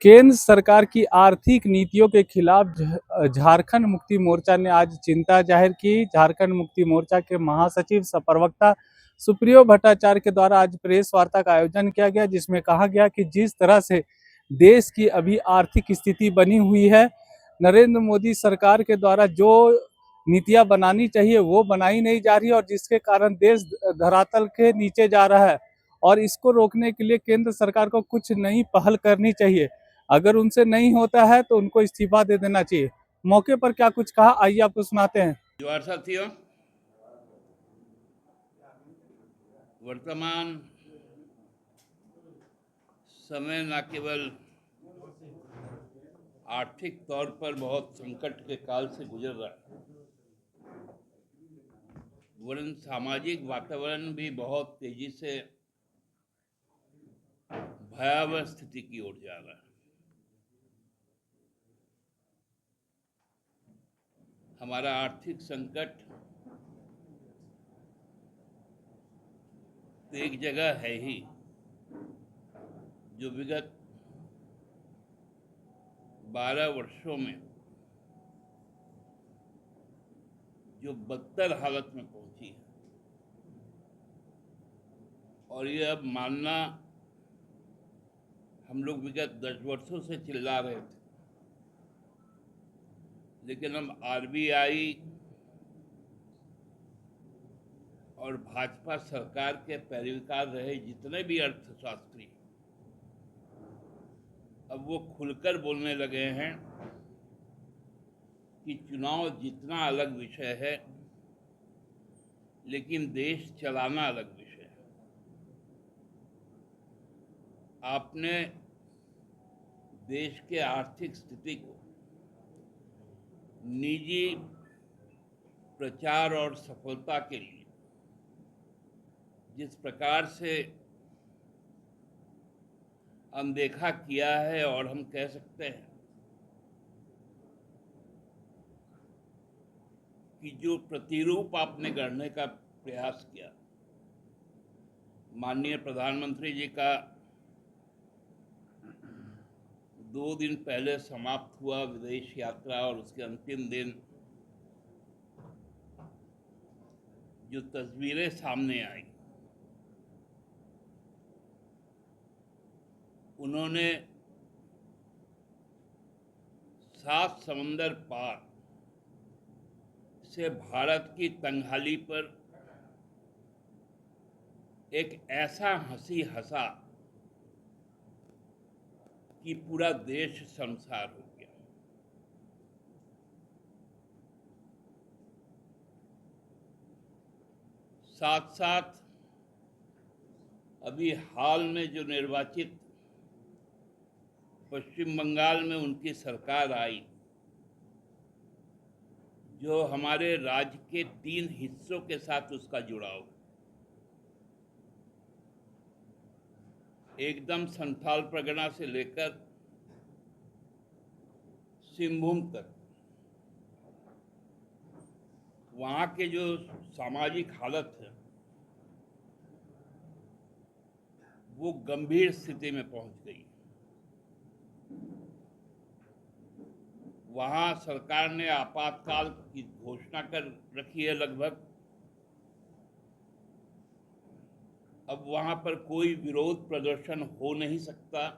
केंद्र सरकार की आर्थिक नीतियों के खिलाफ झारखंड मुक्ति मोर्चा ने आज चिंता जाहिर की। झारखंड मुक्ति मोर्चा के महासचिव सह प्रवक्ता सुप्रियो भट्टाचार्य के द्वारा आज प्रेस वार्ता का आयोजन किया गया, जिसमें कहा गया कि जिस तरह से देश की अभी आर्थिक स्थिति बनी हुई है, नरेंद्र मोदी सरकार के द्वारा जो नीतियां बनानी चाहिए वो बनाई नहीं जा रही है और जिसके कारण देश धरातल के नीचे जा रहा है। और इसको रोकने के लिए केंद्र सरकार को कुछ नई पहल करनी चाहिए। अगर उनसे नहीं होता है तो उनको इस्तीफा दे देना चाहिए। मौके पर क्या कुछ कहा, आइए आपको सुनाते हैं। जोहार साथियों, वर्तमान समय न केवल आर्थिक तौर पर बहुत संकट के काल से गुजर रहा है, वरन सामाजिक वातावरण भी बहुत तेजी से भयावह स्थिति की ओर जा रहा है। हमारा आर्थिक संकट तो एक जगह है ही, जो विगत 12 वर्षों में जो बदतर हालत में पहुंची है, और ये अब मानना हम लोग विगत 10 वर्षों से चिल्ला रहे थे, लेकिन हम आरबीआई और भाजपा सरकार के पैरवीकार रहे जितने भी अर्थशास्त्री अब वो खुलकर बोलने लगे हैं कि चुनाव जीतना अलग विषय है, लेकिन देश चलाना अलग विषय है। आपने देश के आर्थिक स्थिति को निजी प्रचार और सफलता के लिए जिस प्रकार से अनदेखा किया है, और हम कह सकते हैं कि जो प्रतिरूप आपने गढ़ने का प्रयास किया, माननीय प्रधानमंत्री जी का 2 दिन पहले समाप्त हुआ विदेश यात्रा और उसके अंतिम दिन जो तस्वीरें सामने आई, उन्होंने 7 समंदर पार से भारत की तंगहाली पर एक ऐसा हंसी हंसा कि पूरा देश शर्मसार हो गया। साथ साथ अभी हाल में जो निर्वाचित पश्चिम बंगाल में उनकी सरकार आई, जो हमारे राज्य के 3 हिस्सों के साथ उसका जुड़ाव, एकदम संथाल परगना से लेकर सिंहभूम तक, वहाँ के जो सामाजिक हालत है वो गंभीर स्थिति में पहुंच गई। वहाँ सरकार ने आपातकाल की घोषणा कर रखी है लगभग। अब वहाँ पर कोई विरोध प्रदर्शन हो नहीं सकता।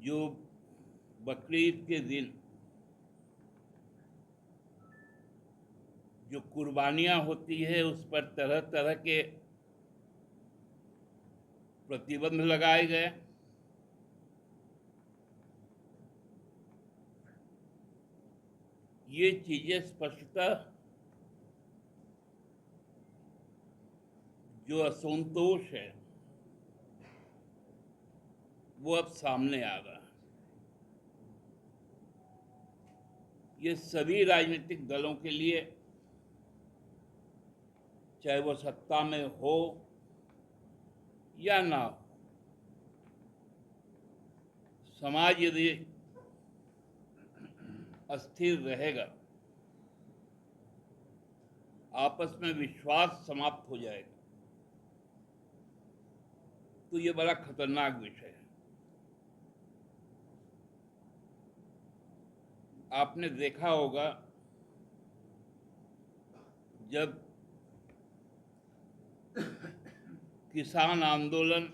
जो बकरीद के दिन जो कुर्बानियाँ होती है, उस पर तरह तरह के प्रतिबंध लगाए गए। ये चीजें स्पष्टतः जो असंतोष है वो अब सामने आ रहा है। ये सभी राजनीतिक दलों के लिए, चाहे वो सत्ता में हो या ना हो, समाज यदि अस्थिर रहेगा, आपस में विश्वास समाप्त हो जाएगा, तो ये बड़ा खतरनाक विषय है। आपने देखा होगा जब किसान आंदोलन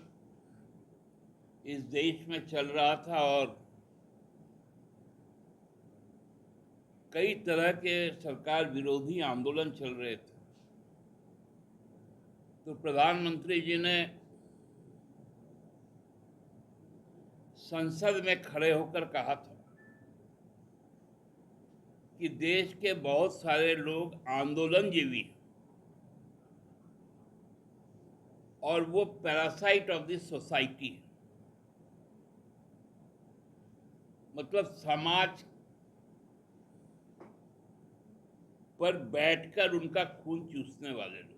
इस देश में चल रहा था और कई तरह के सरकार विरोधी आंदोलन चल रहे थे, तो प्रधानमंत्री जी ने संसद में खड़े होकर कहा था कि देश के बहुत सारे लोग आंदोलनजीवी हैं और वो पैरासाइट ऑफ द सोसाइटी है, मतलब समाज पर बैठकर उनका खून चूसने वाले लोग।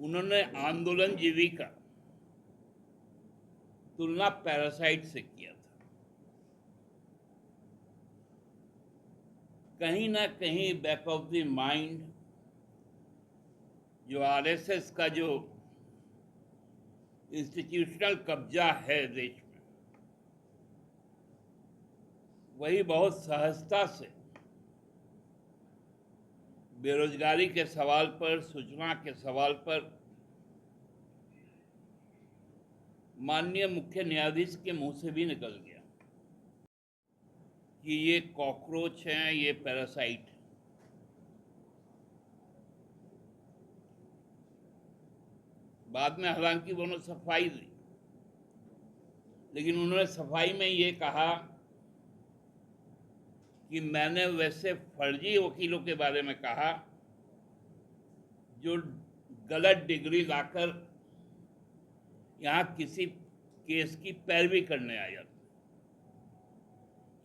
उन्होंने आंदोलनजीवी का तुलना पैरासाइट से किया था। कहीं ना कहीं बैक ऑफ द माइंड जो आरएसएस का जो इंस्टीट्यूशनल कब्जा है देश में, वही बहुत सहजता से बेरोजगारी के सवाल पर, सूचना के सवाल पर माननीय मुख्य न्यायाधीश के मुंह से भी निकल गया कि ये कॉकरोच हैं, ये पैरासाइट हैं। बाद में हालांकि उन्होंने सफाई दी, लेकिन उन्होंने सफाई में ये कहा कि मैंने वैसे फर्जी वकीलों के बारे में कहा जो गलत डिग्री लाकर यहाँ किसी केस की पैरवी करने आ जाते।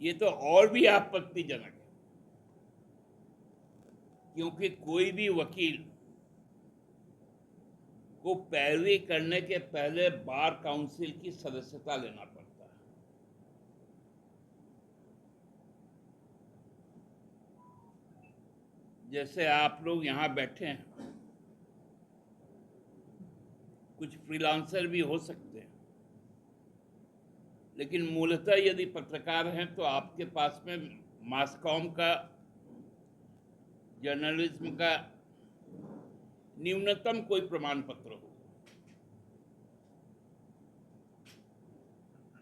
ये तो और भी आपत्तिजनक है, क्योंकि कोई भी वकील को पैरवी करने के पहले बार काउंसिल की सदस्यता लेना पड़ता है। जैसे आप लोग यहाँ बैठे हैं, कुछ फ्रीलांसर भी हो सकते हैं, लेकिन मूलतः यदि पत्रकार हैं तो आपके पास में मास कॉम का, जर्नलिज्म का न्यूनतम कोई प्रमाण पत्र हो।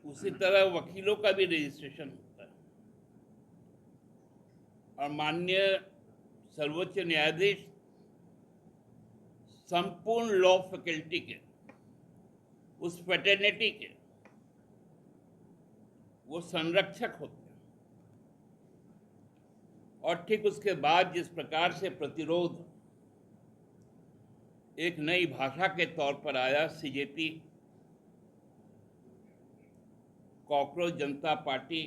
उसी तरह वकीलों का भी रजिस्ट्रेशन होता है, और माननीय सर्वोच्च न्यायाधीश संपूर्ण लॉ फैकल्टी के, उस फ्रेटर्निटी के वो संरक्षक होते हैं। और ठीक उसके बाद जिस प्रकार से प्रतिरोध एक नई भाषा के तौर पर आया, सीजेपी, कॉकरोच जनता पार्टी,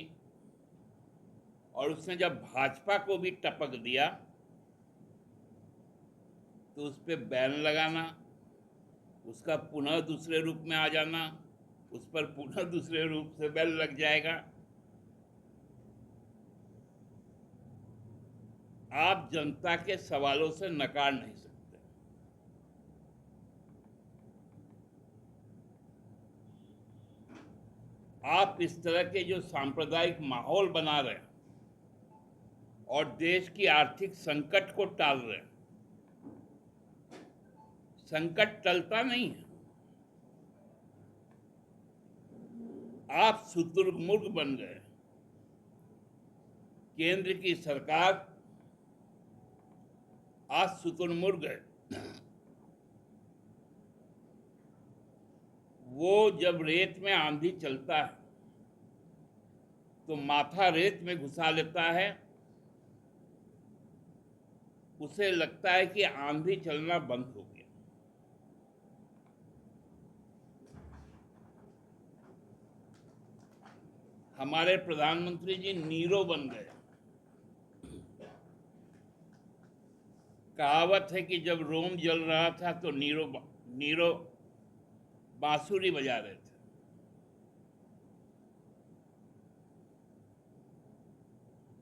और उसने जब भाजपा को भी टपक दिया तो उस पर बैन लगाना, उसका पुनः दूसरे रूप में आ जाना, उस पर पुनः दूसरे रूप से बैन लग जाएगा। आप जनता के सवालों से नकार नहीं सकते। आप इस तरह के जो सांप्रदायिक माहौल बना रहे हैं और देश की आर्थिक संकट को टाल रहे हैं, संकट टलता नहीं है। आप शुतुरमुर्ग बन गए। केंद्र की सरकार आज शुतुरमुर्ग है। वो जब रेत में आंधी चलता है तो माथा रेत में घुसा लेता है, उसे लगता है कि आंधी चलना बंद हो गया। हमारे प्रधानमंत्री जी नीरो बन गए। कहावत है कि जब रोम जल रहा था तो नीरो बांसुरी बजा रहे थे।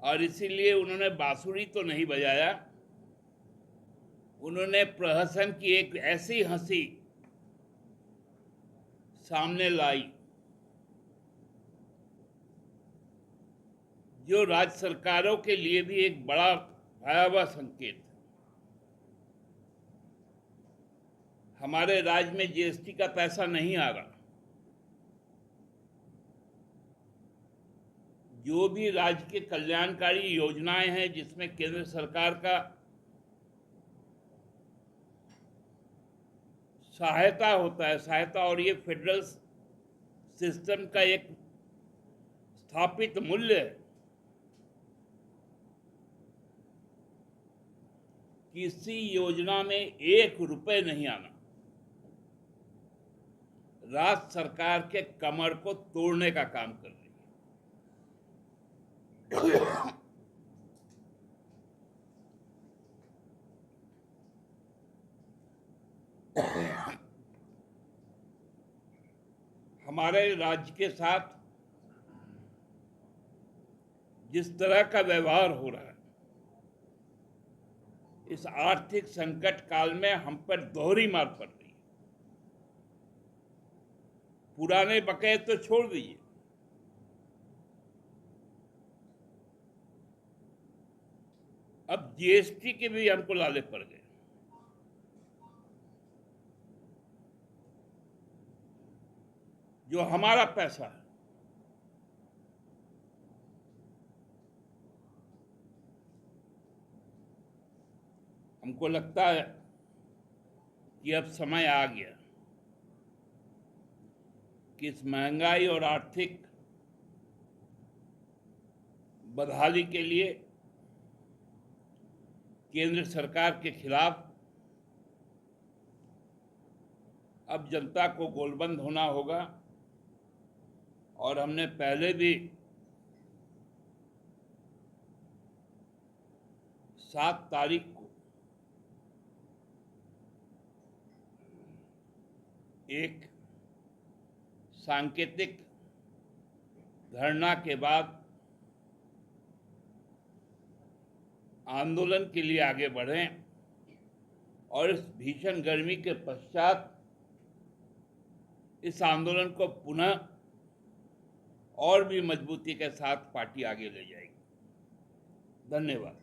और इसीलिए उन्होंने बांसुरी तो नहीं बजाया, उन्होंने प्रहसन की एक ऐसी हंसी सामने लाई, जो राज्य सरकारों के लिए भी एक बड़ा भयावह संकेत है। हमारे राज्य में जीएसटी का पैसा नहीं आ रहा। जो भी राज्य के कल्याणकारी योजनाएं हैं जिसमें केंद्र सरकार का सहायता होता है, सहायता, और ये फेडरल सिस्टम का एक स्थापित मूल्य है, किसी योजना में 1 रुपए नहीं आना राज्य सरकार के कमर को तोड़ने का काम कर रही है। हमारे राज्य के साथ जिस तरह का व्यवहार हो रहा है, इस आर्थिक संकट काल में हम पर दोहरी मार पड़ रही है। पुराने बकाये तो छोड़ दीजिए, अब जीएसटी के भी हमको लाले पड़ गए। जो हमारा पैसा है, हमको लगता है कि अब समय आ गया कि इस महंगाई और आर्थिक बदहाली के लिए केंद्र सरकार के खिलाफ अब जनता को गोलबंद होना होगा। और हमने पहले भी 7 तारीख को एक सांकेतिक धरना के बाद आंदोलन के लिए आगे बढ़ें और इस भीषण गर्मी के पश्चात इस आंदोलन को पुनः और भी मजबूती के साथ पार्टी आगे ले जाएगी। धन्यवाद।